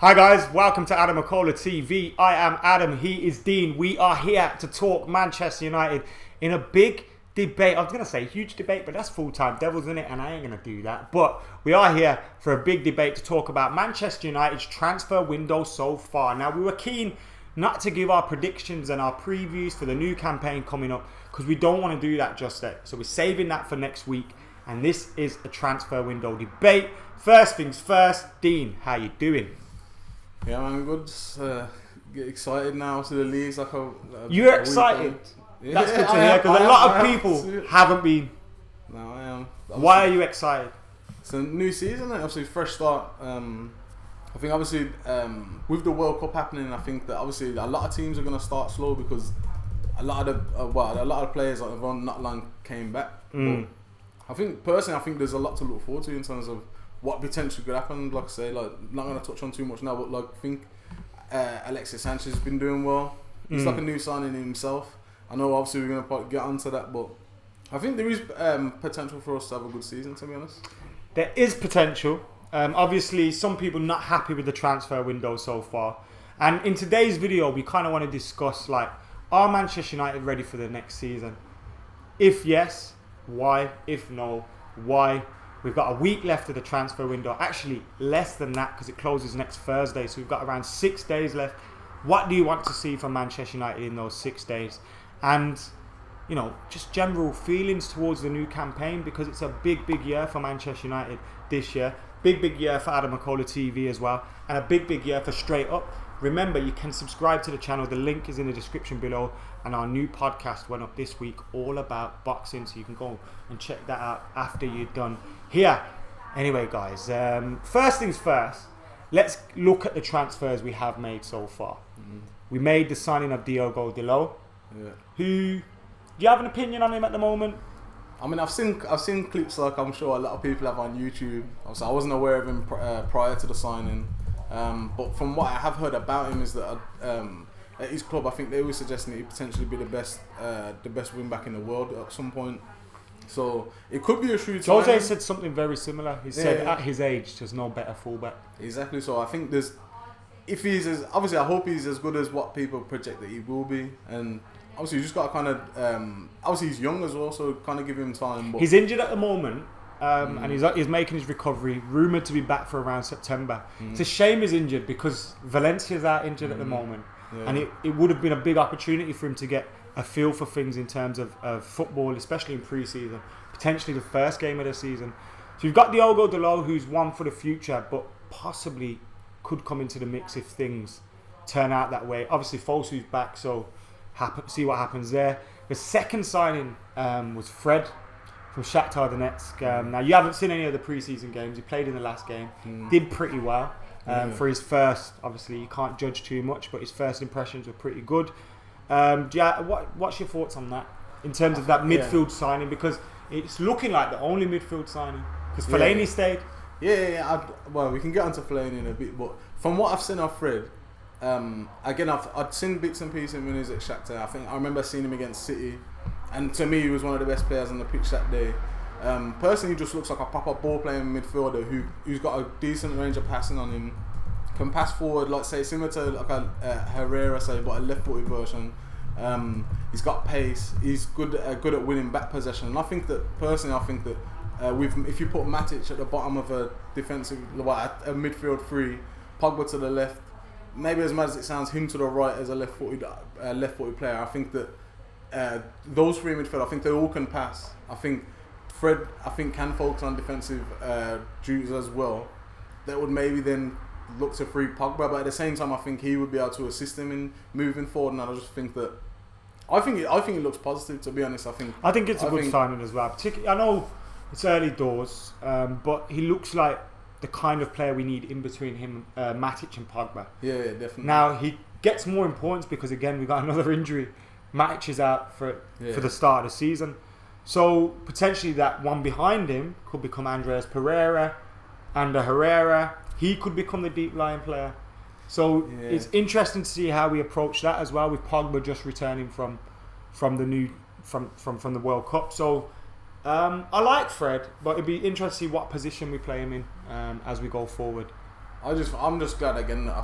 Hi guys, welcome to AdamMcKola TV. I am Adam, he is Dean. We are here to talk Manchester United in a big debate. I was going to say huge debate, but that's full-time Devils in it, and I ain't going to do that. But we are here for a big debate to talk about Manchester United's transfer window so far. Now, we were keen not to give our predictions and our previews for the new campaign coming up because we don't want to do that just yet. So we're saving that for next week, and this is a transfer window debate. First things first, Dean, how you doing? Yeah, man, good. Get excited now to the leagues. You're excited? Yeah, that's good to hear because a lot of people haven't been. No, I am. Why are you excited? It's a new season, obviously fresh start. I think obviously with the World Cup happening, I think that obviously a lot of teams are going to start slow because a lot of players that have on not long came back. But I think personally, there's a lot to look forward to in terms of what potentially could happen. Like I say, not going to touch on too much now, but I think Alexis Sanchez has been doing well. He's like a new signing in himself. I know obviously we're going to get onto that, but I think there is potential for us to have a good season, to be honest. There is potential. Obviously, some people not happy with the transfer window so far. And in today's video, we kind of want to discuss, are Manchester United ready for the next season? If yes, why? If no, why? We've got a week left of the transfer window. Actually, less than that because it closes next Thursday. So we've got around 6 days left. What do you want to see from Manchester United in those 6 days? And, just general feelings towards the new campaign because it's a big, big year for Manchester United this year. Big, big year for AdamMcKola TV as well. And a big, big year for Straight Up. Remember, you can subscribe to the channel. The link is in the description below. And our new podcast went up this week all about boxing. So you can go and check that out after you're done here. Anyway, guys, first things first. Let's look at the transfers we have made so far. We made the signing of Diogo Dalot. Yeah. Who, do you have an opinion on him at the moment? I mean, I've seen clips like I'm sure a lot of people have on YouTube. Obviously, I wasn't aware of him prior to the signing. But from what I have heard about him is that at his club, I think they were suggesting that he'd potentially be the best wing back in the world at some point. So it could be a shrewd signing. Jose said something very similar. He said at his age, there's no better fullback. Exactly. So I think obviously I hope he's as good as what people project that he will be, and obviously you just got to kind of obviously he's young as well, so kind of give him time. But he's injured at the moment. And he's making his recovery, rumoured to be back for around September. It's a shame he's injured because Valencia's out injured at the moment. Yeah. And it would have been a big opportunity for him to get a feel for things in terms of football, especially in pre-season, potentially the first game of the season. So you've got Diogo Dalot, who's one for the future, but possibly could come into the mix if things turn out that way. Obviously, Fosu's back, so see what happens there. The second signing was Fred from Shakhtar Donetsk. Now, you haven't seen any of the pre-season games. He played in the last game. Did pretty well. For his first, obviously, you can't judge too much, but his first impressions were pretty good. What's your thoughts on that in terms of that midfield signing? Because it's looking like the only midfield signing. Because Fellaini stayed. Well, we can get onto Fellaini in a bit, but from what I've seen of Fred, again, I'd seen bits and pieces when he was at Shakhtar. I remember seeing him against City. And to me, he was one of the best players on the pitch that day. Personally, he just looks like a pop-up ball-playing midfielder who's got a decent range of passing on him. Can pass forward, similar to a Herrera, but a left-footed version. He's got pace. He's good at winning back possession. And I think that if you put Matic at the bottom of a defensive, a midfield three, Pogba to the left, maybe as mad as it sounds, him to the right as a left-footed player. I think that. Those three midfield, I think they all can pass. I think Fred, can focus on defensive duties as well. That would maybe then look to free Pogba, but at the same time, I think he would be able to assist him in moving forward. And I just think that I think it looks positive. To be honest, I think it's a good signing as well. Particularly, I know it's early doors, but he looks like the kind of player we need in between him, Matic, and Pogba. Yeah, definitely. Now he gets more importance because again we got another injury. Matic is out for the start of the season. So potentially that one behind him could become Andreas Pereira, Ander Herrera. He could become the deep line player. So it's interesting to see how we approach that as well, with Pogba just returning from the World Cup. So I like Fred, but it'd be interesting to see what position we play him in as we go forward. I'm just glad again that I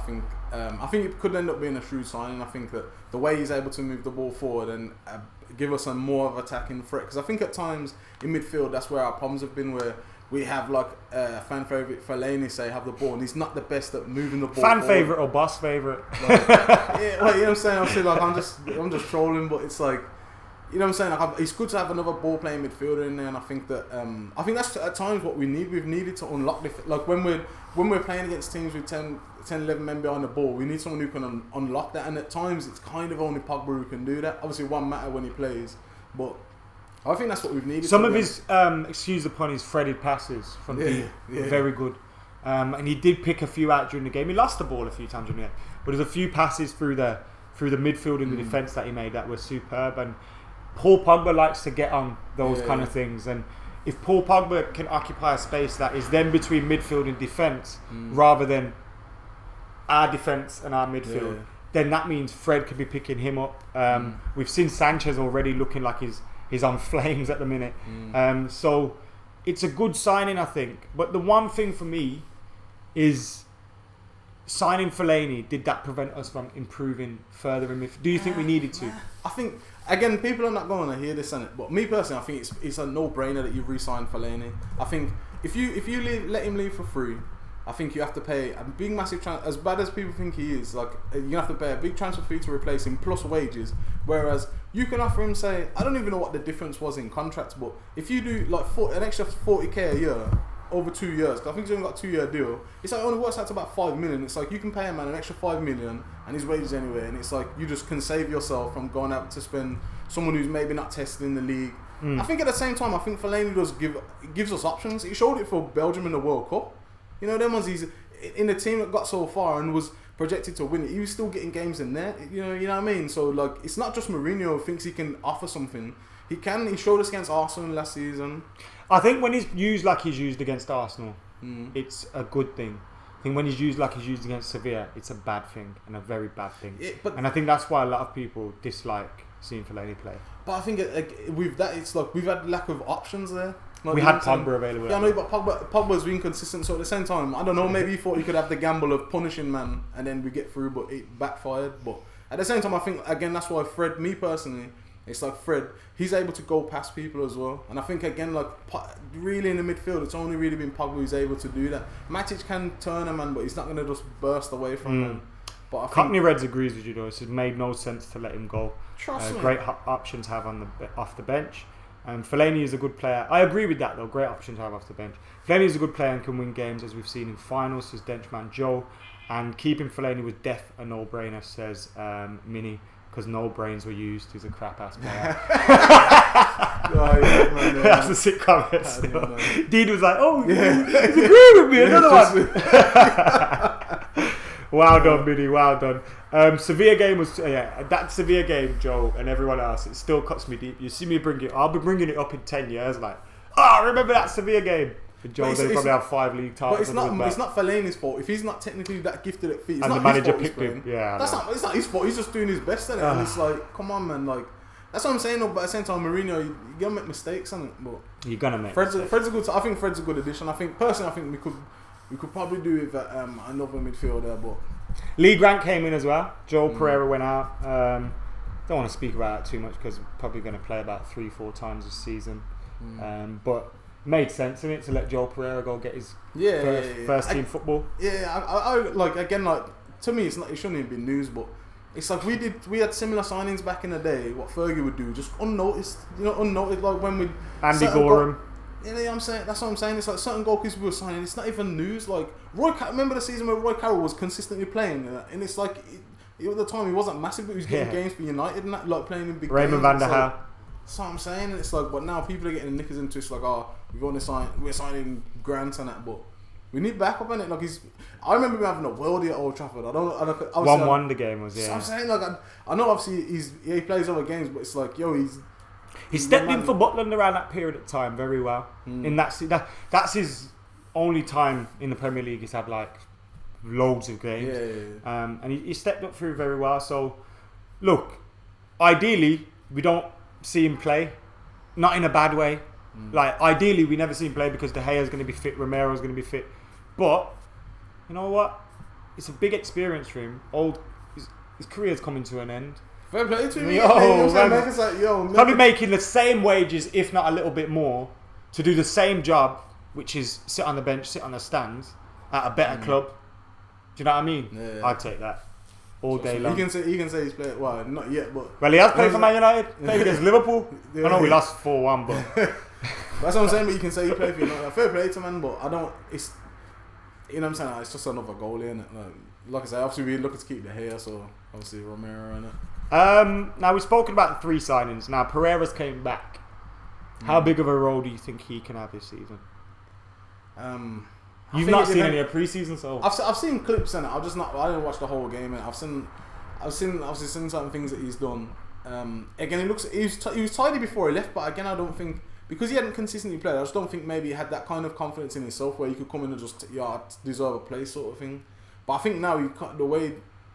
think it could end up being a shrewd signing. I think that the way he's able to move the ball forward and give us a more of attacking threat, because I think at times in midfield that's where our problems have been, where we have like fan favourite Fellaini say have the ball and he's not the best at moving the ball. Fan favourite or boss favourite? Like, yeah, like, you know what I'm saying? Obviously, like I'm just trolling, but it's like, you know what I'm saying? Like, it's good to have another ball playing midfielder in there, and I think that's at times what we need. We've needed to unlock like when we're playing against teams with 10, 11 men behind the ball, we need someone who can unlock that. And at times, it's kind of only Pogba who can do that. Obviously, one matter when he plays, but I think that's what we've needed. Some of his, excuse the pun, his threaded passes from deep were very good. And he did pick a few out during the game. He lost the ball a few times during the game, but there's a few passes through the midfield and the defence that he made that were superb. And Paul Pogba likes to get on those kind of things, and if Paul Pogba can occupy a space that is then between midfield and defence rather than our defence and our midfield, then that means Fred could be picking him up. We've seen Sanchez already looking like he's on flames at the minute. So it's a good signing, I think. But the one thing for me is signing Fellaini, did that prevent us from improving further in midfield? Do you think we needed to? I think, again, people are not going to hear this, but me personally, I think it's a no-brainer that you re-sign Fellaini. I think if you let him leave for free, I think you have to pay a big, massive as bad as people think he is. Like, you have to pay a big transfer fee to replace him plus wages. Whereas you can offer him, say, I don't even know what the difference was in contracts, but if you do like an extra 40k a year over 2 years, because I think he's only got a 2-year deal, it's like it only works out to about 5 million. It's like you can pay a man an extra 5 million and his wages anyway, and it's like you just can save yourself from going out to spend someone who's maybe not tested in the league. I think at the same time, I think Fellaini gives us options. He showed it for Belgium in the World Cup. You know, them ones he's in the team that got so far and was projected to win it. He was still getting games in there. You know what I mean? So like, it's not just Mourinho who thinks he can offer something. He can. He showed us against Arsenal last season. I think when he's used like he's used against Arsenal, it's a good thing. I think when he's used like he's used against Sevilla, it's a bad thing and a very bad thing. And I think that's why a lot of people dislike seeing Fellaini play. But I think with that, it's like we've had lack of options there. Like, we had Pogba available. Yeah, I know, but Pogba's been inconsistent. So at the same time, I don't know. Maybe he thought he could have the gamble of punishing man, and then we get through, but it backfired. But at the same time, I think again that's why Fred, me personally, it's like Fred. He's able to go past people as well, and I think again, like really in the midfield, it's only really been Pogba who's able to do that. Matic can turn a man, but he's not going to just burst away from him. But I think Cockney Reds agrees with you though. It made no sense to let him go. Trust me. Great options to have off the bench. Fellaini is a good player. I agree with that though. Great option to have off the bench. Fellaini is a good player and can win games, as we've seen in finals. His benchman Joe, and keeping Fellaini was def a no-brainer, says Mini, because no brains were used. He's a crap ass player. That's a sick comment. Still. Dean was like, "Oh, he's agreeing with me." Another one. Well done, Mini. Well done. Sevilla game was that Sevilla game, Joe, and everyone else. It still cuts me deep. You see me I'll be bringing it up in 10 years. Like, remember that Sevilla game? For Joe, they probably have 5 league titles. But it's not Fellaini's fault if he's not technically that gifted at feet. And the manager picked him. Yeah, it's not his fault. He's just doing his best at it, and it's like, come on, man. Like, that's what I'm saying. But at the same time, Mourinho, you're gonna make mistakes, on it. But you're gonna make. Fred's a good. I think Fred's a good addition. I think we could probably do with another midfielder, but. Lee Grant came in as well. Joel Pereira went out. Don't want to speak about it too much because we're probably going to play about 3-4 times this season. But made sense in it to let Joel Pereira go get his first team football. Yeah, I like again, like to me, it shouldn't even be news, but it's like we had similar signings back in the day. What Fergie would do, just unnoticed, like when we Andy Gorham. You know what I'm saying? That's what I'm saying. It's like certain goalkeepers we were signing. It's not even news. Like remember the season where Roy Carroll was consistently playing, and it's like at the time he wasn't massive, but he was getting games for United and that, like playing in big Raymond games. van der Haar. That's what I'm saying. And it's like, but now people are getting the knickers into it. It's like, we're signing Grant and that, but we need backup in it. Like I remember him having a worldie at Old Trafford. 1-1 the game was. So I'm saying, like I know obviously he plays other games, but it's like he stepped in for Butland around that period of time very well. In that's his only time in the Premier League. He's had like loads of games, and he stepped up through very well. So, look, ideally we don't see him play, not in a bad way. Like ideally we never see him play because De Gea's going to be fit, Romero's going to be fit, but you know what? It's a big experience for him. His career's coming to an end. Fair play to him. Yo, probably making the same wages, if not a little bit more, to do the same job, which is sit on the bench, sit on the stands at a better club. Do you know what I mean? Yeah. I'd take that all day long. He can say he's played. Well, not yet, but he has played for Man United. Played against Liverpool. Yeah. I know we lost 4-1, but that's what I'm saying. But you can say he played for United. Fair play to man, but I don't. It's you know what I'm saying. It's just another goal in it. Like I said, obviously we're looking to keep the hair, so obviously Romero in it. Now we've spoken about the 3 signings. Now Pereira's came back. How big of a role do you think he can have this season? You've not seen any of pre-season, so I've seen clips and I didn't watch the whole game, and I've seen obviously seen certain things that he's done. Again, he was tidy before he left, but again, I don't think because he hadn't consistently played. I just don't think maybe he had that kind of confidence in himself where he could come in and just I deserve a place sort of thing. But I think now the way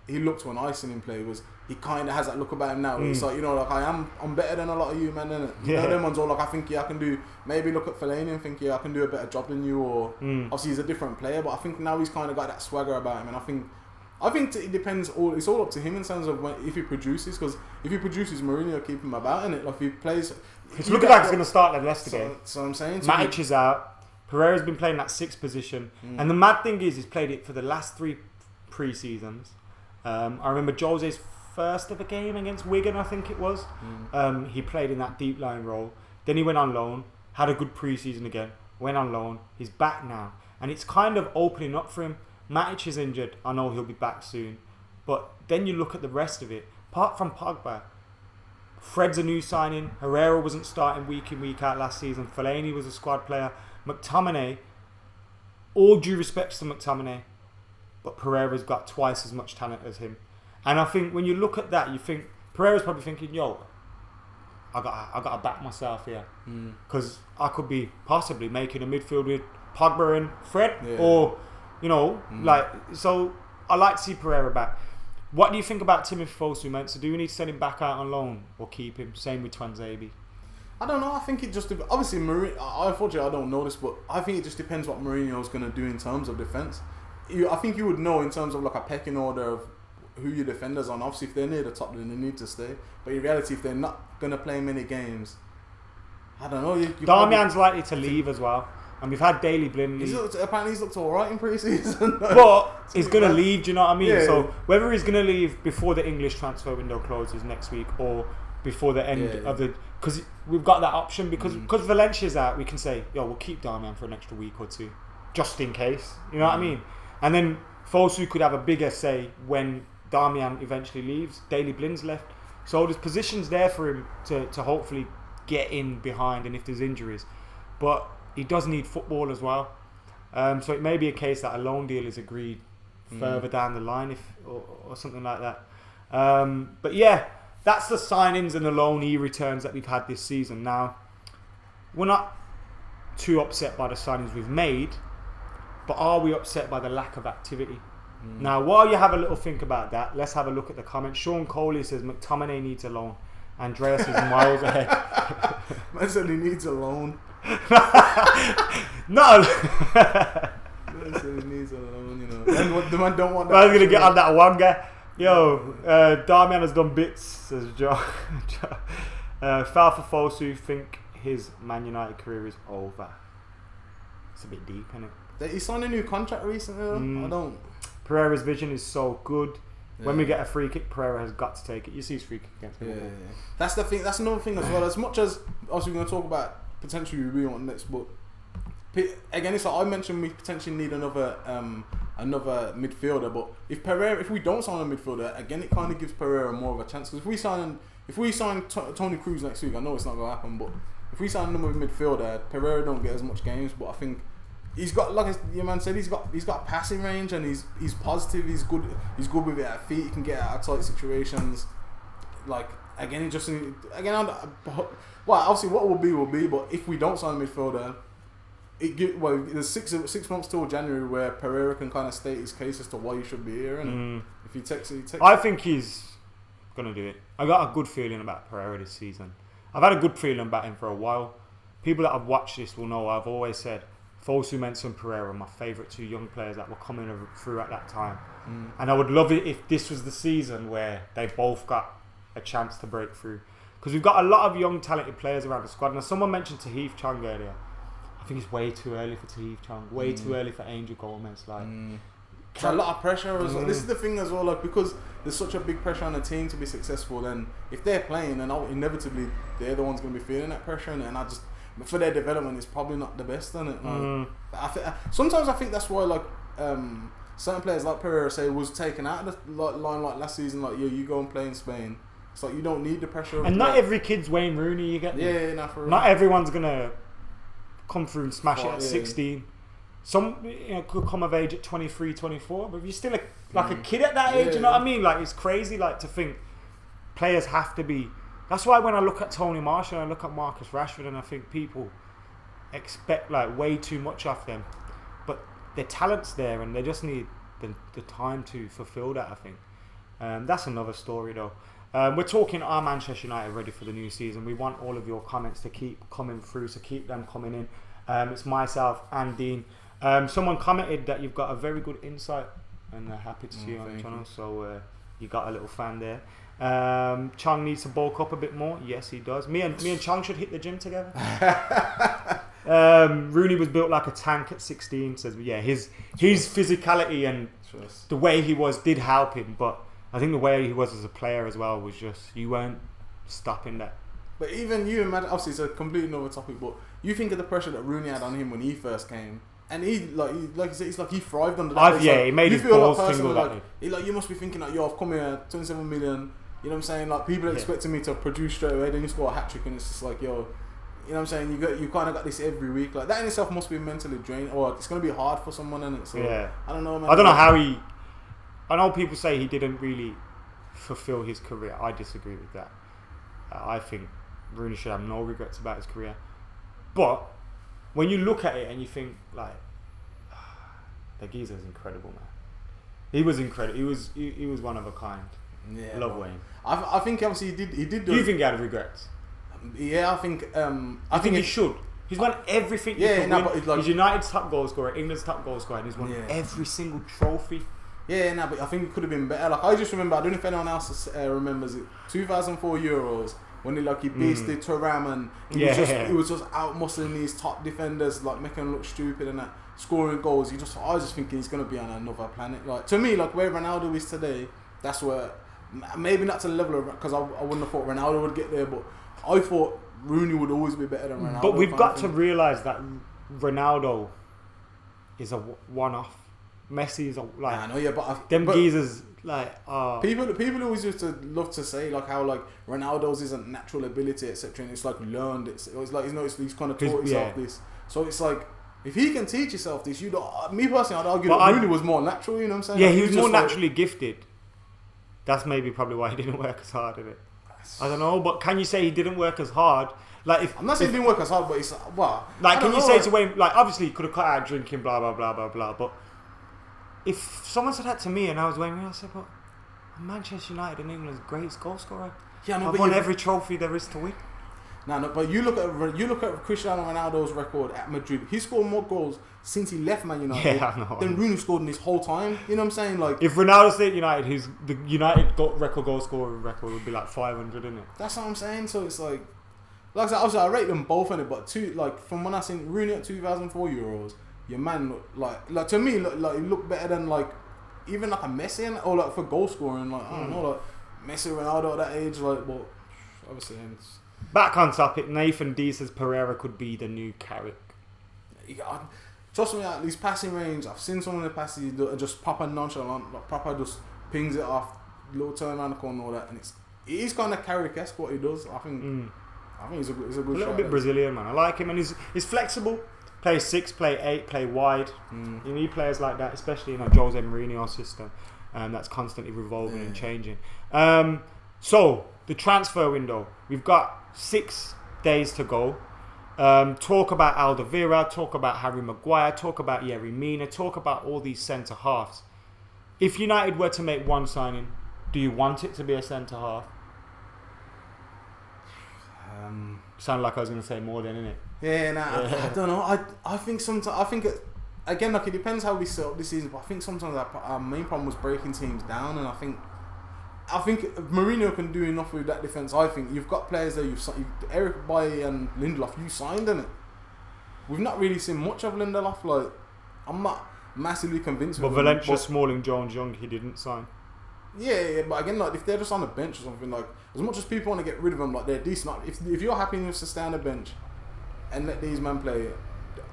he looked when I seen him play was he kind of has that look about him now. It's like, like I'm better than a lot of you, man. Innit? You know, them ones all like I think I can do. Maybe look at Fellaini and think I can do a better job than you, or obviously he's a different player. But I think now he's kind of got that swagger about him, and I think it depends. It's all up to him in terms of if he produces. Because if he produces, Mourinho will keep him about in it. Like if he plays, it's looking like he's going to start the Leicester game. So I'm saying, Matic is out. Pereira's been playing that 6th position, and the mad thing is, he's played it for the last 3 pre-seasons. I remember Jose's first ever game against Wigan, I think it was. He played in that deep line role. Then he went on loan, had a good pre-season again, went on loan. He's back now, and it's kind of opening up for him. Matic is injured. I know he'll be back soon, but then you look at the rest of it. Apart from Pogba, Fred's a new signing. Herrera wasn't starting week in, week out last season. Fellaini was a squad player. McTominay, all due respects to McTominay, but Pereira's got twice as much talent as him. And I think when you look at that, you think Pereira's probably thinking, yo, I got to back myself here, because I could be possibly making a midfield with Pogba and Fred, or so I like to see Pereira back. What do you think about Timothy Fosu, man? So do we need to send him back out on loan or keep him? Same with Twanzebe. I don't know. I think it just obviously unfortunately I don't know this, but I think it just depends what Mourinho's going to do in terms of defence. I think you would know in terms of like a pecking order of who your defenders are. Obviously, if they're near the top, then they need to stay. But in reality, if they're not going to play many games, I don't know. Darmian's likely to leave as well. And we've had Daley Blind leave. Apparently he's looked alright in pre-season. But he's going to leave, do you know what I mean? Yeah. So whether he's going to leave before the English transfer window closes next week or before the end of the... Because we've got that option. Because Valencia's out, we can say, yo, we'll keep Darmian for an extra week or 2. Just in case. You know what I mean? And then Fosu could have a bigger say when Darmian eventually leaves. Daley Blind's left. So there's positions there for him to hopefully get in behind, and if there's injuries. But he does need football as well. So it may be a case that a loan deal is agreed further down the line or something like that. But yeah, that's the signings and the loanee returns that we've had this season. Now, we're not too upset by the signings we've made, but are we upset by the lack of activity? Now, while you have a little think about that, let's have a look at the comments. Sean Coley says McTominay needs a loan. Andreas is miles ahead. Man said he needs a loan. No. Man said he needs a loan, you know. And the man don't want that. I was going to get on that one guy. Yo, Darmian has done bits, says Joe. Foul for Fosu, think his Man United career is over. It's a bit deep, isn't it? He signed a new contract recently. I don't. Pereira's vision is so good. When we get a free kick, Pereira has got to take it. You see his free kick against Liverpool. Yeah. That's the thing. That's another thing as well. As much as obviously we're going to talk about potentially we want next, but again, it's like I mentioned we potentially need another midfielder. But if we don't sign a midfielder, again, it kind of gives Pereira more of a chance. Because if we sign Tony Cruz next week, I know it's not going to happen, but if we sign another midfielder, Pereira don't get as much games. But I think he's got, like your man said, he's got passing range, and he's positive. He's good with it at feet. He can get out of tight situations. Like again, obviously what will be. But if we don't sign a midfielder, there's 6 months till January where Pereira can kind of state his case as to why he should be here. And if he takes it, I think he's gonna do it. I got a good feeling about Pereira this season. I've had a good feeling about him for a while. People that have watched this will know I've always said Fosu Mensah and Pereira, my favourite 2 young players that were coming through at that time. And I would love it if this was the season where they both got a chance to break through. Because we've got a lot of young, talented players around the squad. Now, someone mentioned Tahith Chong earlier. I think it's way too early for Tahith Chong. Way too early for Angel Gomez. Like, It's a lot of pressure as well. This is the thing as well, like, because there's such a big pressure on the team to be successful, then if they're playing, then inevitably they're the ones going to be feeling that pressure, and I just, for their development, it's probably not the best, isn't it? Like, sometimes I think that's why, like, certain players like Pereira say was taken out of the line like last season, like, you go and play in Spain. It's like you don't need the pressure. And not every kid's Wayne Rooney, you get me? Yeah, not for real. Not everyone's going to come through and smash it at 16. Some could come of age at 23, 24, but if you're still a kid at that age, you know what I mean? Like, it's crazy, like, to think players have to be. That's why when I look at Tony Marshall and I look at Marcus Rashford, and I think people expect like way too much of them, but their talent's there and they just need the time to fulfill that, I think. That's another story though. We're talking, are Manchester United ready for the new season? We want all of your comments to keep coming through, so keep them coming in. It's myself and Dean. Someone commented that you've got a very good insight, and they're happy to see you on the channel. So you got a little fan there. Chong needs to bulk up a bit more. Yes, he does. Me and Chong should hit the gym together. Rooney was built like a tank at 16. Says, yeah, his physicality and the way he was did help him, but I think the way he was as a player as well was just, you weren't stopping that. But even you imagine, obviously it's a completely another topic, but you think of the pressure that Rooney had on him when he first came, and he like you said, it's like he thrived under that. He made his balls tingle. Like, you must be thinking like, yo, I've come here, 27 million. You know what I'm saying? Like, people are expecting me to produce straight away. Then you score a hat trick, and it's just like, yo, you know what I'm saying? You kind of got this every week. Like, that in itself must be mentally draining, or it's gonna be hard for someone, and so I don't know, man. I don't know how he. I know people say he didn't really fulfill his career. I disagree with that. I think Rooney should have no regrets about his career. But when you look at it and you think like, the geezer's incredible, man. He was incredible. He was one of a kind. Yeah, love Wayne. I think obviously he did. Do you think he had regrets? Yeah, I think. I think he should. He's won everything. But like, he's United's top goal scorer, England's top goal scorer, and he's won every single trophy. Yeah, but I think it could have been better. Like, I just remember, I don't know if anyone else remembers it, 2004 Euros, when he beasted Thuram, and he was just out muscling these top defenders, like making them look stupid and that, scoring goals. I was just thinking he's gonna be on another planet. Like, to me, like where Ronaldo is today, that's where, maybe not to the level of, because I wouldn't have thought Ronaldo would get there, but I thought Rooney would always be better than Ronaldo. But we've got to realise that Ronaldo is a one-off. Messi is like, I know, but geezers like people always used to love to say like how like Ronaldo's isn't natural ability, etc. And it's like learned. It's like he's kind of taught himself this. So it's like, if he can teach himself this, me personally, I'd argue that Rooney was more natural. You know what I'm saying? Yeah, like, he was more naturally gifted. That's maybe probably why he didn't work as hard at it. I don't know, but can you say he didn't work as hard? Like, I'm not saying he didn't work as hard, but it's well, like, can you say to Wayne, like, obviously he could have cut out drinking, blah blah blah blah blah, but if someone said that to me and I was Wayne Rooney, I said, but Manchester United and England's greatest goal scorer. Yeah, I've won every trophy there is to win. No, but you look at Cristiano Ronaldo's record at Madrid. He scored more goals since he left Man United than Rooney scored in his whole time. You know what I'm saying? Like, if Ronaldo stayed at United, the United record goal scorer record would be like 500, isn't it? That's what I'm saying. So it's like I said, obviously I rate them both in it, but from when I seen Rooney at 2004 Euros, your man looked like to me like he looked better than like even like a Messi or like for goal scoring. Like, I don't know, like Messi, Ronaldo at that age. Like, but obviously it's. Back on topic, Nathan D says Pereira could be the new Carrick. Trust me, at least passing range, I've seen some of the passes just proper nonchalant, like proper just pings it off, little turn around the corner and all that, and he's kind of Carrick-esque what he does. I think he's a good little bit Brazilian, man. I like him, and he's flexible. Play 6, play 8, play wide. You need players like that, especially in a Jose Mourinho system that's constantly revolving and changing. So the transfer window, we've got 6 days to go. Talk about Alderweireld, talk about Harry Maguire, talk about Yerry Mina, talk about all these centre halves. If United were to make one signing, do you want it to be a centre half? Sound like I was going to say more than, innit? Yeah, I don't know. I think sometimes again, like, it depends how we set up this season. But I think sometimes our main problem was breaking teams down, and I think Mourinho can do enough with that defense. I think you've got players there. You've Eric Bailly and Lindelof. You signed, innit? We've not really seen much of Lindelof. Like, I'm not massively convinced. But Valencia, Smalling, Jones, Young, he didn't sign. Yeah, but again, like, if they're just on the bench or something, like, as much as people want to get rid of them, like, they're decent. Like, if you're happy enough to stay on the bench and let these men play,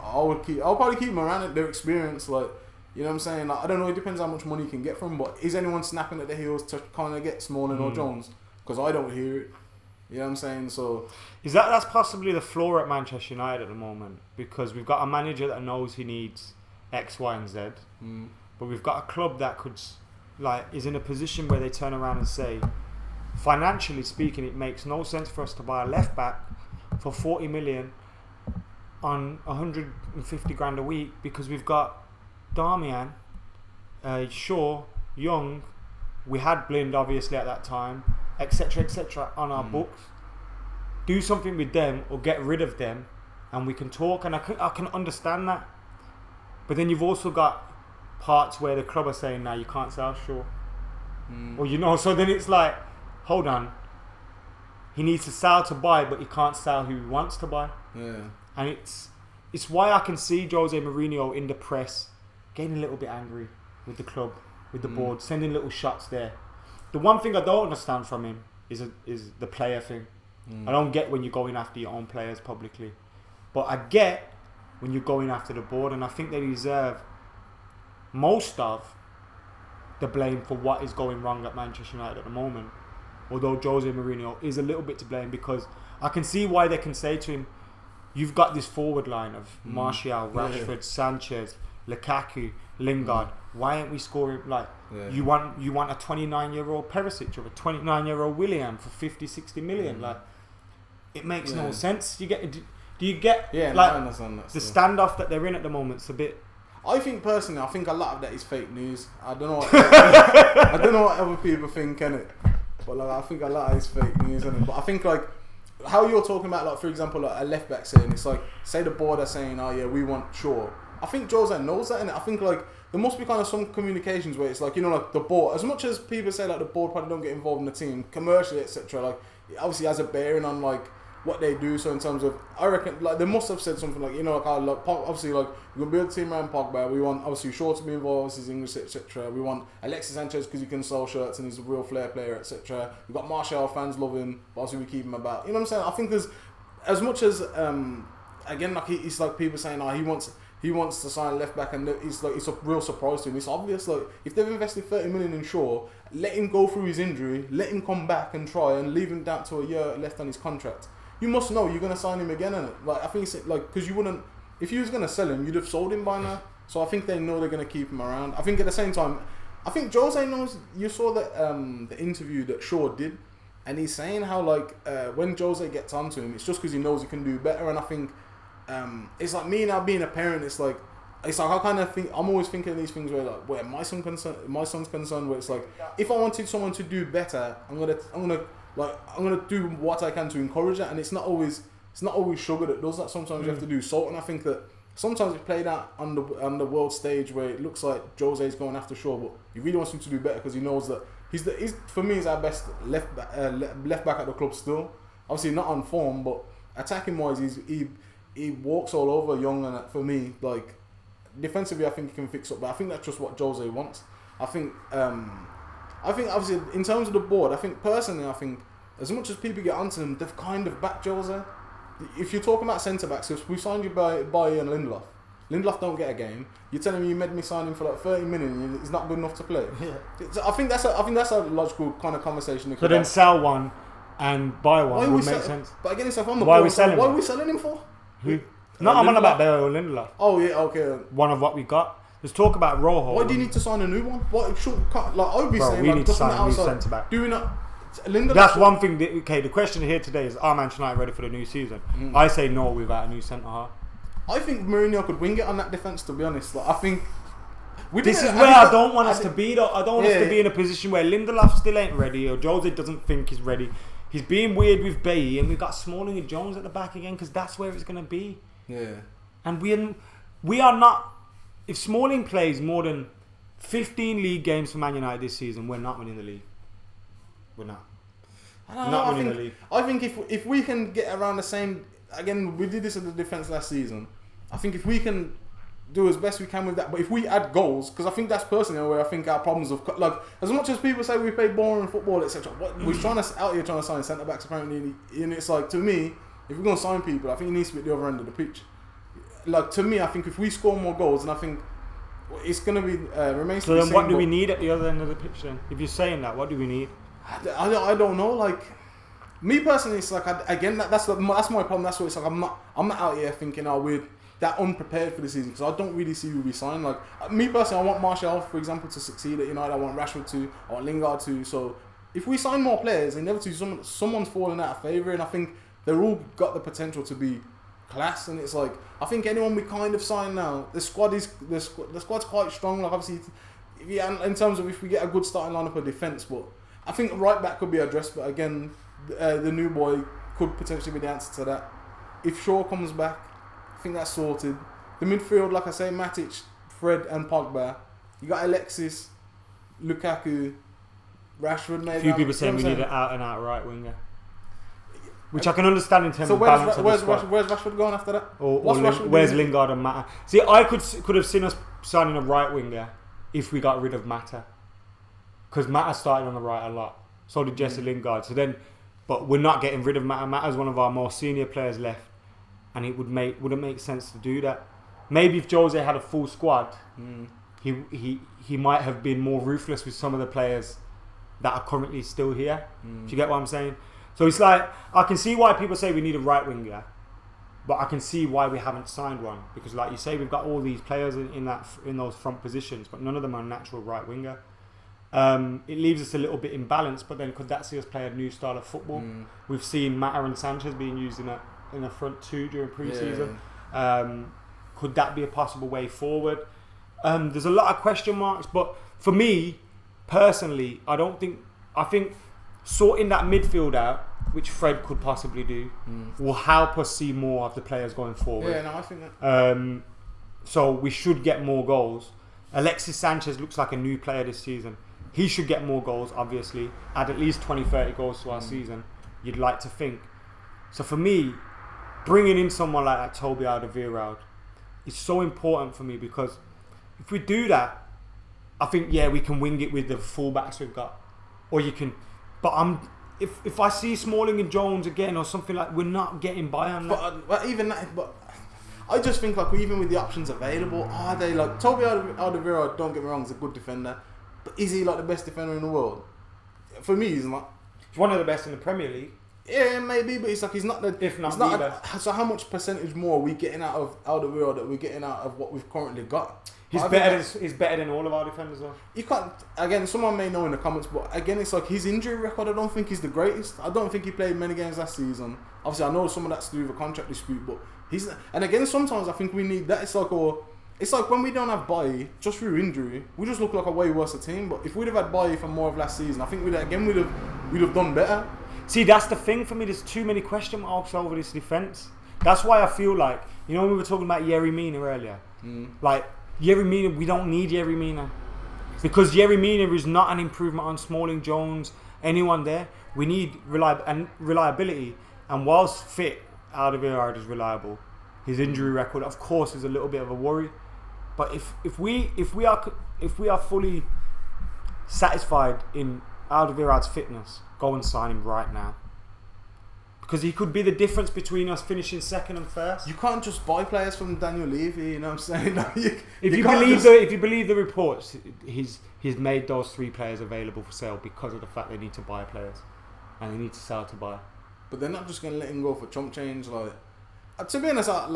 I'll probably keep them around at their experience. Like, you know what I'm saying? Like, I don't know. It depends how much money you can get from them. But is anyone snapping at the heels to kind of get Smalling or Jones? Because I don't hear it. You know what I'm saying? So that's possibly the flaw at Manchester United at the moment, because we've got a manager that knows he needs X, Y, and Z, but we've got a club that could, like, is in a position where they turn around and say, financially speaking, it makes no sense for us to buy a left back for 40 million on 150 grand a week, because we've got Darmian, Shaw, Young, we had Blind obviously at that time, etc., on our books. Do something with them or get rid of them, and we can talk. And I can understand that, but then you've also got parts where the club are saying, "Now you can't sell Shaw," or so then it's like, hold on, he needs to sell to buy, but he can't sell who he wants to buy. Yeah, and it's why I can see Jose Mourinho in the press getting a little bit angry with the club, with the board, sending little shots there. The one thing I don't understand from him is the player thing. I don't get when you're going after your own players publicly, but I get when you're going after the board, and I think they deserve most of the blame for what is going wrong at Manchester United at the moment. Although Jose Mourinho is a little bit to blame, because I can see why they can say to him, you've got this forward line of Martial, Rashford, Sanchez, Lukaku, Lingard. Why aren't we scoring? Like, you want a 29-year-old Perisic or a 29-year-old William for 50, 60 million? Like, it makes no sense. Do you get like, I understand that the still. standoff that they're in at the moment? It's a bit. I think personally, a lot of that is fake news. I don't know what I don't know what other people think, innit? But like, I think a lot of it is fake news, innit? But I think, like, how you're talking about, like, for example, like a left back saying, it's like, say the board are saying, oh yeah, we want Shaw. I think Jose knows that, innit? I think, like, there must be kind of some communications where it's like, you know, like the board, as much as people say like the board probably don't get involved in the team commercially, etc., like, it obviously has a bearing on like what they do. So in terms of, I reckon, like, they must have said something like, you know, like, obviously, like, we're gonna build a team around Pogba. We want obviously Shaw to be involved, obviously he's English, etc. We want Alexis Sanchez because he can sell shirts and he's a real flair player, etc. We've got Martial, fans love him, but obviously we keep him about. You know what I'm saying? I think there's, as much as again, like, it's like people saying, oh, he wants to sign left back, and it's a real surprise to him. It's obvious, like, if they've invested 30 million in Shaw, let him go through his injury, let him come back and try, and leave him down to a year left on his contract. You must know you're gonna sign him again, innit? Like, I think it's like, because you wouldn't, if you was gonna sell him, you'd have sold him by now. So I think they know they're gonna keep him around. I think at the same time, I think Jose knows. You saw that the interview that Shaw did, and he's saying how, like, when Jose gets onto him, it's just because he knows he can do better. And I think it's like me now being a parent. It's like I kind of think, I'm always thinking of these things where, like, where my son's concerned, where it's like, if I wanted someone to do better, I'm gonna do what I can to encourage that. And it's not always sugar that does that. Sometimes you have to do salt. And I think that sometimes it's played out on the world stage where it looks like Jose's going after Shaw, but he really wants him to do better because he knows that he's for me, he's our best left back at the club still. Obviously not on form, but attacking wise, he walks all over Young, and for me, like, defensively, I think he can fix up. But I think that's just what Jose wants. I think obviously in terms of the board, I think as much as people get onto him, they've kind of backed Jose. If you're talking about centre backs, if we signed you by and Lindelof don't get a game. You're telling me you made me sign him for like 30 million and he's not good enough to play. Yeah. So I think that's a logical kind of conversation. So then sell one and buy one would make sense. But again, it's like on the why board, are we selling? Why are we selling him for? Who? No, I'm on about Bale or Lindelof. Oh yeah, okay. One of what we got. Let's talk about Rojo. Why do you need to sign a new one? What should, like, I would be saying, we like, need to sign a new centre back. Do we not? Lindelof, that's one thing. The question here today is: are Manchester United ready for the new season? I say no without a new centre half. I think Mourinho could wing it on that defence. To be honest, like, I think this is where I don't want us to be. Though I don't want us to be in a position where Lindelof still ain't ready, or Jose doesn't think he's ready. He's being weird with Bailly, and we've got Smalling and Jones at the back again because that's where it's going to be. Yeah. And we are not. If Smalling plays more than 15 league games for Man United this season, we're not winning the league. We're not. Not winning the league. I think if we can get around the same, again, we did this in the defence last season. I think if we can do as best we can with that, but if we add goals, because I think that's personally where I think our problems of, like, as much as people say we play boring football, etc. We're trying to out here trying to sign centre backs apparently, and it's like, to me, if we're gonna sign people, I think it needs to be at the other end of the pitch. Like, to me, I think if we score more goals, and I think it's gonna be remains. So then, what do we need at the other end of the pitch then? If you're saying that, what do we need? I don't know. Like, me personally, it's like that's my problem. That's what it's like. I'm not out here thinking, oh, we're that unprepared for the season, because I don't really see who we sign. Like, me personally, I want Martial, for example, to succeed at United. I want Rashford to. I want Lingard to. So if we sign more players, inevitably someone's falling out of favour, and I think they're all got the potential to be class. And it's like, I think anyone we kind of sign now, the squad's quite strong. Like, obviously, in terms of if we get a good starting lineup of defence, but I think right back could be addressed. But again, the new boy could potentially be the answer to that. If Shaw comes back, I think that's sorted. The midfield, like I say, Matic, Fred and Pogba. You got Alexis, Lukaku, Rashford. Maybe. A few people saying we need an out-and-out right winger, which I can understand in terms of balance of the squad. Where's Rashford going after that? Or where's Lingard and Mata? See, I could have seen us signing a right winger if we got rid of Mata, because Mata started on the right a lot. So did Jesse Lingard. So then, but we're not getting rid of Mata. Mata's one of our more senior players left. And it wouldn't make sense to do that. Maybe if Jose had a full squad, he might have been more ruthless with some of the players that are currently still here. Do you get what I'm saying? So it's like, I can see why people say we need a right winger, but I can see why we haven't signed one, because like you say, we've got all these players in those front positions, but none of them are natural right winger. It leaves us a little bit imbalanced, but then could that see us play a new style of football? We've seen Mata and Sanchez being used in the front two during pre-season. Could that be a possible way forward? There's a lot of question marks, but for me personally, I think sorting that midfield out, which Fred could possibly do, will help us see more of the players going forward. Yeah, no, I think that. So we should get more goals. Alexis Sanchez looks like a new player this season. He should get more goals, obviously. Add at least 20-30 goals to our season, you'd like to think. So for me, bringing in someone like that Toby Alderweireld is so important for me, because if we do that, I think, we can wing it with the fullbacks we've got. Or you can... But if I see Smalling and Jones again or something, like, we're not getting by on that. But even that... But I just think, like, even with the options available, are they, like... Toby Alderweireld, don't get me wrong, is a good defender. But is he, like, the best defender in the world? For me, he's not. He's one of the best in the Premier League. Yeah, maybe, but it's like he's not the. If not, the best. So how much percentage more are we getting out of Alderweireld that we're getting out of what we've currently got? He's better than all of our defenders, though. You can't. Again, someone may know in the comments, but again, it's like his injury record. I don't think he's the greatest. I don't think he played many games last season. Obviously, I know some of that's to do with a contract dispute, but he's. And again, sometimes I think we need that. It's like when we don't have Bailly, just through injury, we just look like a way worse team. But if we'd have had Bailly for more of last season, I think we'd have done better. See, that's the thing for me. There's too many question marks over this defence. That's why I feel like, you know, when we were talking about Yerry Mina earlier, like Yerry Mina, we don't need Yerry Mina, because Yerry Mina is not an improvement on Smalling, Jones, anyone there. We need reliability, and whilst fit, Alderweireld is reliable. His injury record, of course, is a little bit of a worry. But if we are fully satisfied in Alderweireld's fitness, go and sign him right now, because he could be the difference between us finishing second and first. You can't just buy players from Daniel Levy, you know what I'm saying? If you believe the reports, he's made those 3 players available for sale because of the fact they need to buy players and they need to sell to buy. But they're not just going to let him go for chump change. Like, to be honest, I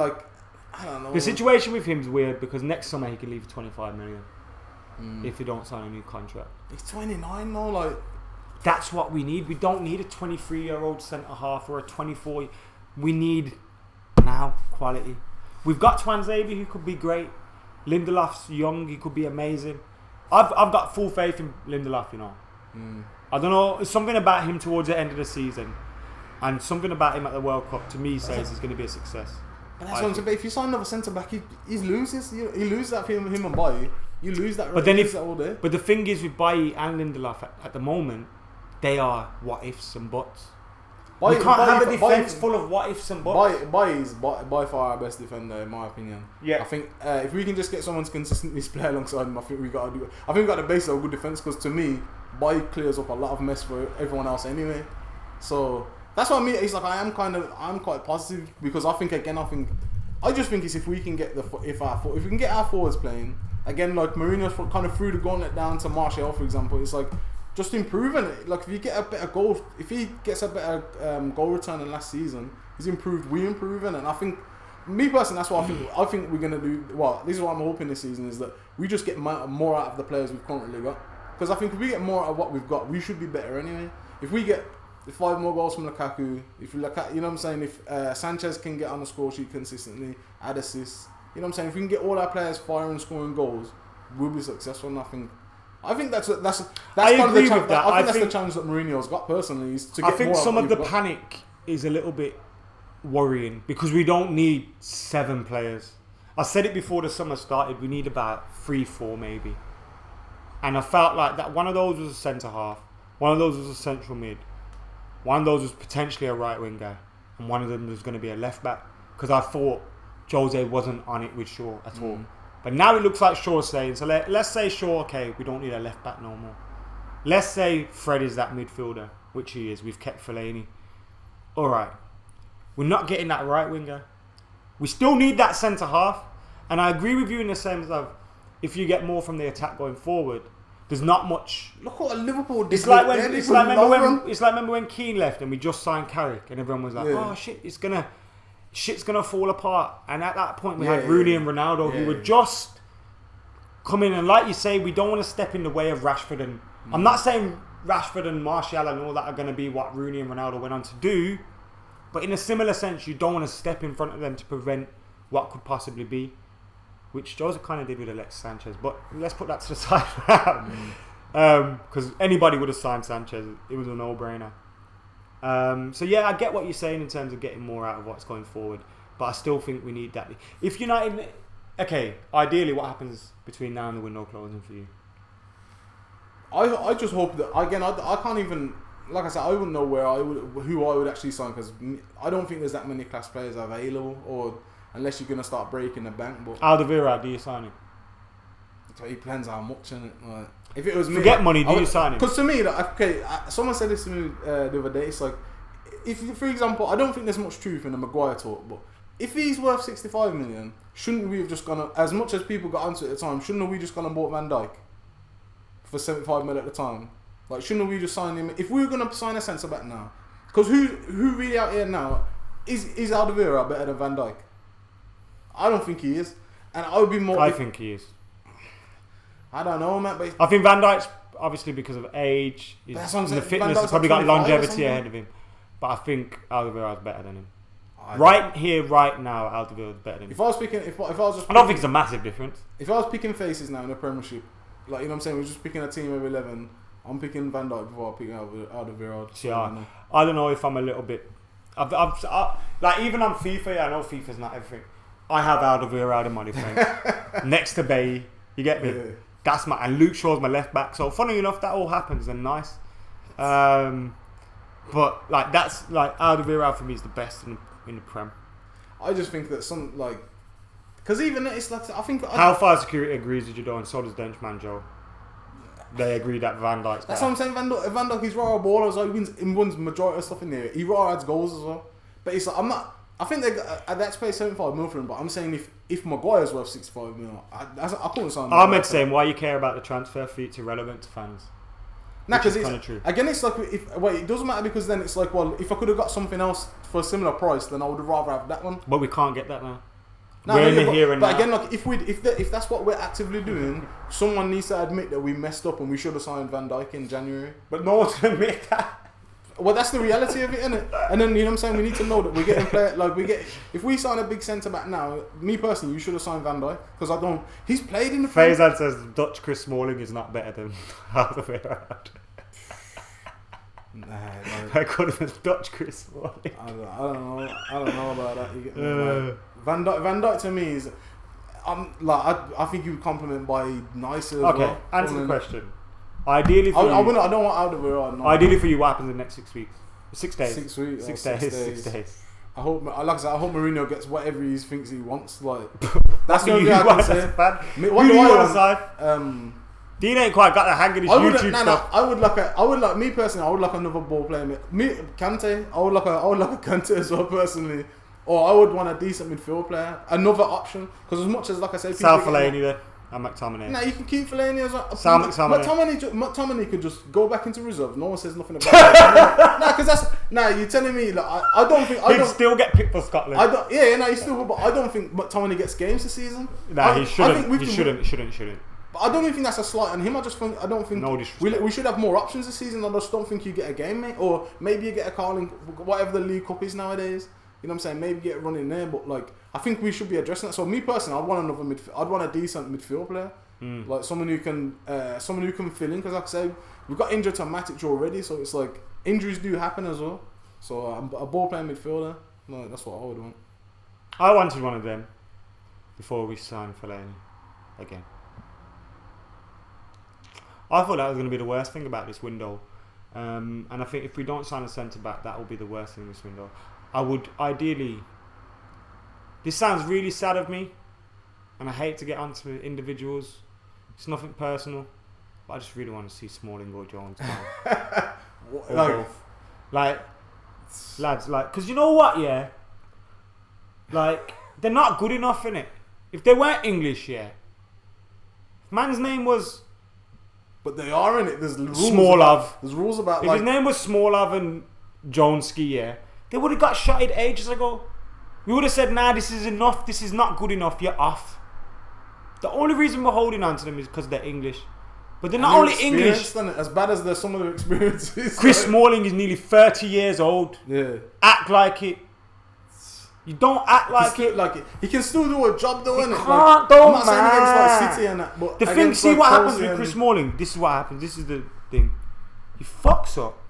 don't know. The situation with him is weird, because next summer he could leave for 25 million if he don't sign a new contract. He's 29 though, like. That's what we need. We don't need a 23-year-old centre half or a 24. We need now quality. We've got Twanzebe, who could be great. Lindelof's young, he could be amazing. I've got full faith in Lindelof, you know. I don't know, something about him towards the end of the season and something about him at the World Cup to me says he's going to be a success. But that's what I'm saying. If you sign another centre back, he loses. He loses that for him and Bailly. You lose that. But then all day. But the thing is with Bailly and Lindelof at the moment, they are what ifs and buts. We can't have a defence full of what ifs and buts. Bailly is by far our best defender in my opinion. Yeah. I think if we can just get someone to consistently play alongside him, I think we got to do it. I think we got the base of a good defence because to me, Bailly clears up a lot of mess for everyone else anyway. So that's what I mean. It's like I'm quite positive because I just think it's if we can get if we can get our forwards playing again, like Mourinho kind of threw the gauntlet down to Martial, for example. It's like just improving it. Like if you get a better goal, if he gets a better goal return than last season, he's improved. We improving, and I think me personally, that's what I think. I think we're gonna do. Well, this is what I'm hoping this season is that we just get more out of the players we've currently got. Because I think if we get more out of what we've got, we should be better anyway. If we get 5 more goals from Lukaku, if you look at, you know what I'm saying, if Sanchez can get on the score sheet consistently, add assists, you know what I'm saying, if we can get all our players firing and scoring goals, we'll be successful. And I think that's kind of the challenge. I think that's the challenge that Mourinho's got personally. Is to get I think more some of the got. panic is a little bit worrying because we don't need 7 players. I said it before the summer started. We need about 3-4 maybe, and I felt like that one of those was a centre half, one of those was a central mid. One of those was potentially a right winger, and one of them was going to be a left back. Because I thought Jose wasn't on it with Shaw at all. But now it looks like Shaw's saying, so let's say Shaw, okay, we don't need a left back no more. Let's say Fred is that midfielder, which he is. We've kept Fellaini. Alright, we're not getting that right winger. We still need that centre half. And I agree with you in the sense of if you get more from the attack going forward, there's not much. Look what Liverpool did. It's like remember when Keane left and we just signed Carrick and everyone was like, oh shit, shit's gonna fall apart. And at that point we had Rooney and Ronaldo who were just coming, and like you say, we don't want to step in the way of Rashford and I'm not saying Rashford and Martial and all that are gonna be what Rooney and Ronaldo went on to do, but in a similar sense you don't want to step in front of them to prevent what could possibly be. Which Jose kind of did with Alexis Sanchez, but let's put that to the side for now. Because anybody would have signed Sanchez. It was a no-brainer. So yeah, I get what you're saying in terms of getting more out of what's going forward, but I still think we need that. If United, okay, ideally, what happens between now and the window closing for you? I just hope that again. I can't even, like I said, I wouldn't know who I would actually sign because I don't think there's that many class players available or. Unless you're gonna start breaking the bank, but Alderweireld, do you sign him? So he depends how much in it. Like, if it was me, forget money, do you sign him? Because to me, someone said this to me the other day. It's like, if for example, I don't think there's much truth in the Maguire talk, but if he's worth 65 million, shouldn't we have just gone as much as people got onto it at the time? Shouldn't we just gone and bought Van Dijk for 75 million at the time? Like, shouldn't we just sign him? If we were gonna sign a centre back now, because who really out here now is Alderweireld better than Van Dijk? I don't think he is, and I would be more. I think he is. I don't know, man. But I think Van Dijk's obviously because of age, the fitness, has probably got longevity ahead of him. But I think Alderweireld's better than him. Right now, Alderweireld's better than him. If I was picking, if I was just, I don't think it's a massive difference. If I was picking faces now in the Premiership, like you know what I'm saying, we're just picking a team of 11. I'm picking Van Dijk before I pick Alderweireld. So I don't know if I'm a little bit. Like even on FIFA, I know FIFA's not everything. I have Alderweireld in my defence next to Bailly. You get me? Yeah. That's and Luke Shaw's my left back. So funny enough, that all happens and nice. But like that's like Alderweireld for me is the best in the Prem. I just think that because even it's like I think How far security agrees with you though, and so does Denchman Joe. They agree that Van Dijk's better. That's what I'm saying. Van Dijk, he's raw baller as well. He wins majority of stuff in there. He raw adds goals as well. But it's like I think they that's paid 75 million for him, but I'm saying if Maguire's worth 65 million, I couldn't sign him. Ahmed's saying why you care about the transfer fee, it's irrelevant to fans. Nah, because it's kind of true. Again, it's like it doesn't matter because then it's like, well, if I could have got something else for a similar price, then I would have rather have that one. But we can't get that now. We're in the here and now. But again, like if that's what we're actively doing, someone needs to admit that we messed up and we should have signed Van Dijk in January. But no one's gonna admit that. Well, that's the reality of it, isn't it? And then, you know what I'm saying, we need to know that we're getting players, if we sign a big centre-back now, me personally, you should have signed Van Dijk, because he's played in the... Faisal says Dutch Chris Smalling is not better than Alderweireld. Nah, I called him a Dutch Chris Smalling. I don't know about that. You get me? Like, Van Dijk to me is, I think you would compliment by nicer as Okay, well. answer the question. Ideally for you, I don't want Alderweireld. No. Ideally for you, what happens in the next 6 weeks? 6 days. 6 weeks. 6 6 days. days. 6 days. I hope Mourinho gets whatever he thinks he wants. Like That's the what only you thing I want. can That's say. bad. What Who do you want want? to sign? Dean ain't quite got the hang of his YouTube stuff. I would like me personally. I would like another ball player. Me Kante. I would like a Kante as well personally. Or I would want a decent midfield player. Another option because as much as like I say, Sal Fellaini then and McTominay. Nah, you can keep Fellaini as well. Sal McTominay. McTominay could just go back into reserve. No one says nothing about that. You're telling me like I don't think He'd still get picked for Scotland. He still would, but I don't think McTominay gets games this season. Nah, he shouldn't. He shouldn't. But I don't even think that's a slight on him. I don't think no disrespect. we should have more options this season. I just don't think you get a game, mate. Or maybe you get a Carling, whatever the League Cup is nowadays. You know what I'm saying? Maybe get a run in there. But like, I think we should be addressing that. So me personally, I'd want a decent midfield player, like someone who can fill in. Because like I said, we've got injured to Matic already, so it's like injuries do happen as well. So a ball playing midfielder, no, that's what I would want. I wanted one of them before we signed Fellaini again. I thought that was going to be the worst thing about this window. And I think if we don't sign a centre-back, that will be the worst thing this window. I would ideally... This sounds really sad of me, and I hate to get onto individuals. It's nothing personal, but I just really want to see Smalling or Jones go. Like, lads, because you know what, yeah? Like, they're not good enough, innit? If they weren't English, yeah. If man's name was... But they are in it. There's rules. There's rules about. If his name was Smolov and Joneski, yeah, they would have got shotted ages ago. We would have said, "Nah, this is enough. This is not good enough. You're off." The only reason we're holding on to them is because they're English. But they're not only English. As bad as some of their experiences. Chris Smalling is nearly 30 years old. Yeah. Act like it. You don't act like it. He can still do a job though, innit? Can't though, I'm not saying against like City and that, but the thing, see what happens with Chris Smalling. This is what happens. This is the thing. He fucks up,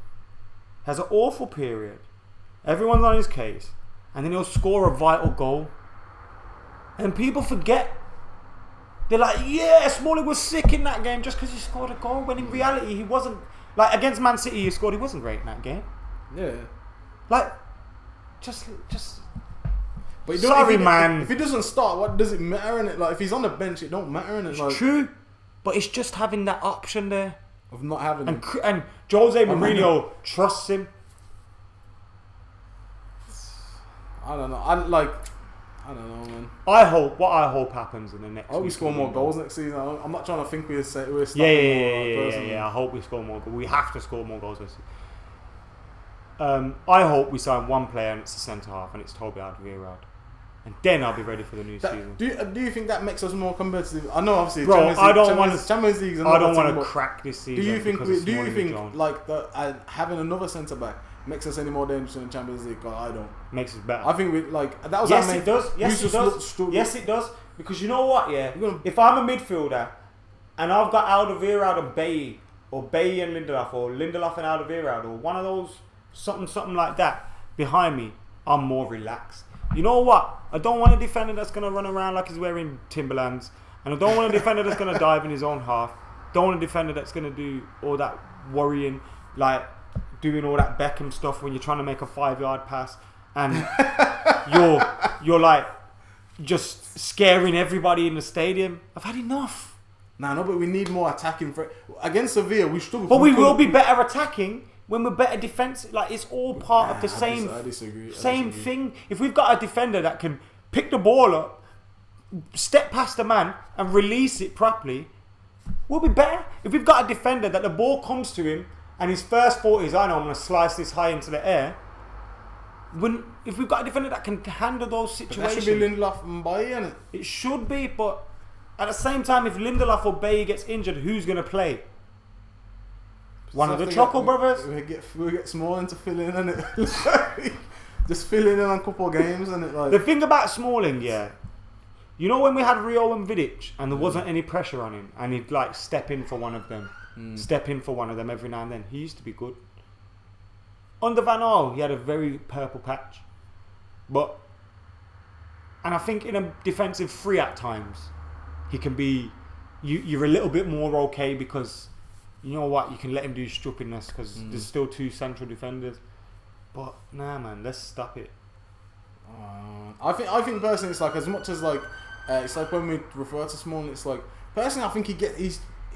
has an awful period. Everyone's on his case, and then he'll score a vital goal, and people forget. They're like, yeah, Smalling was sick in that game just because he scored a goal. When in reality, he wasn't. Like against Man City, he scored. He wasn't great in that game. Yeah. Like, just. But sorry, man. If he doesn't start, what does it matter in it? Like if he's on the bench, it don't matter in it. It's true, but it's just having that option there of not having and Jose Mourinho trusts him. I don't know. I don't know, man. I hope happens in the next. I hope we score more goals next season. I'm not trying to think we're starting Yeah. I hope we score more goals. We have to score more goals this season. I hope we sign one player and it's a centre half and it's Toby Alderweireld. And then I'll be ready for the new season. Do you think that makes us more competitive? I know, obviously, bro. Champions League. I don't want to crack this season. Do you think like having another centre back makes us any more dangerous in the Champions League? I don't. Makes us better. I think we like that was. Yes, it does. Yes, it does. Because you know what? Yeah. If I'm a midfielder and I've got Alderweireld and Bailly, or Bailly and Lindelof, or Lindelof and Alderweireld, or one of those something like that behind me, I'm more relaxed. You know what? I don't want a defender that's going to run around like he's wearing Timberlands. And I don't want a defender that's going to dive in his own half. Don't want a defender that's going to do all that worrying, like doing all that Beckham stuff when you're trying to make a 5-yard pass. And you're like just scaring everybody in the stadium. I've had enough. No, but we need more attacking. Against Sevilla, we struggle. But we will be better attacking when we're better defensive. Like, it's all part of the same thing. If we've got a defender that can pick the ball up, step past the man and release it properly, we'll be better. If we've got a defender that the ball comes to him and his first thought is, I know I'm going to slice this high into the air. If we've got a defender that can handle those situations, that should be Lindelof and Bailly, isn't it? It should be, but at the same time, if Lindelof or Bailly gets injured, who's going to play? One of the Choco brothers. We get Smalling to fill in, innit? Just filling in on a couple of games, innit? Like, the thing about Smalling, yeah, you know when we had Rio and Vidic and there wasn't any pressure on him and he'd like step in for one of them every now and then. He used to be good. under Van Gaal, he had a very purple patch. And I think in a defensive three at times, he can be... You're a little bit more okay because, you know what, you can let him do stupidness because there's still two central defenders. But, nah, man, let's stop it. I think personally, it's like, as much as like... it's like when we refer to Smalling, it's like... Personally, I think he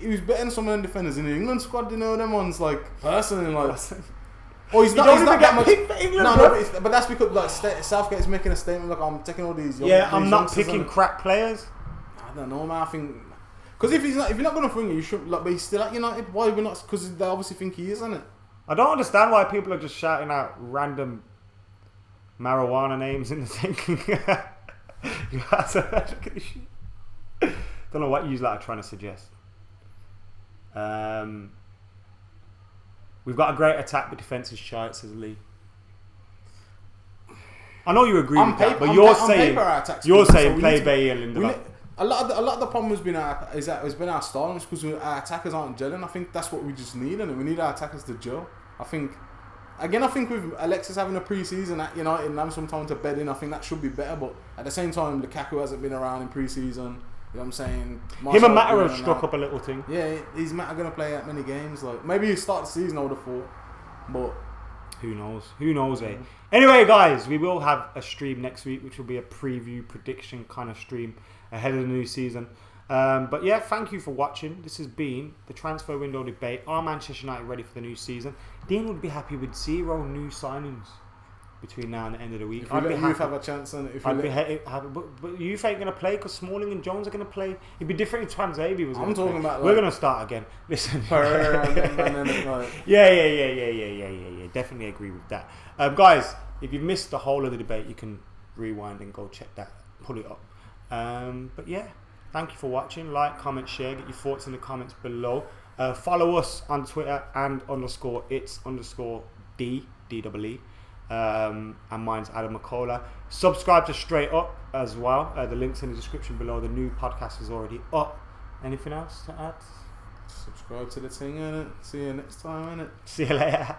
was better than some of them defenders in the England squad, you know, them ones, like, personally, like... Oh, he's not that much. For England, no, but that's because like Southgate's making a statement like I'm taking all these. I'm not picking crap players. I don't know, man. I think because if you're not going to bring it, you should. Like, but he's still at United. Why are we not? Because they obviously think he is, isn't it? I don't understand why people are just shouting out random marijuana names in the thing. You have to look at this shit. Don't know what you are trying to suggest. We've got a great attack, but defence is shite, says Lee. I know you agree with that, but you're saying play Bailly and Lindelof. A lot of the problem has been our style, because our attackers aren't gelling. I think that's what we just need, and we need our attackers to gel. I think with Alexis having a pre-season at United and having some time to bed in, I think that should be better. But at the same time, Lukaku hasn't been around in pre-season. You know what I'm saying? Him and Mata have struck up a little thing. Yeah, he's Mata going to play that many games. Like maybe he start the season, I would have thought. But who knows? Who knows, eh? Anyway, guys, we will have a stream next week, which will be a preview prediction kind of stream ahead of the new season. But yeah, thank you for watching. This has been the transfer window debate. Are Manchester United ready for the new season? Dean would be happy with 0 new signings between now and the end of the week. If we let Youth have a chance, and but Youth ain't gonna play because Smalling and Jones are gonna play. It'd be different if Transavi was. I'm talking about. We're gonna start again. Listen. Yeah. Definitely agree with that, guys. If you missed the whole of the debate, you can rewind and go check that, pull it up. But yeah, thank you for watching. Like, comment, share. Get your thoughts in the comments below. Follow us on Twitter and _D. And mine's AdamMcKola. Subscribe to Straight Up as well. The link's in the description below. The new podcast is already up. Anything else to add? Subscribe to the thing, innit? See you next time, innit? See you later.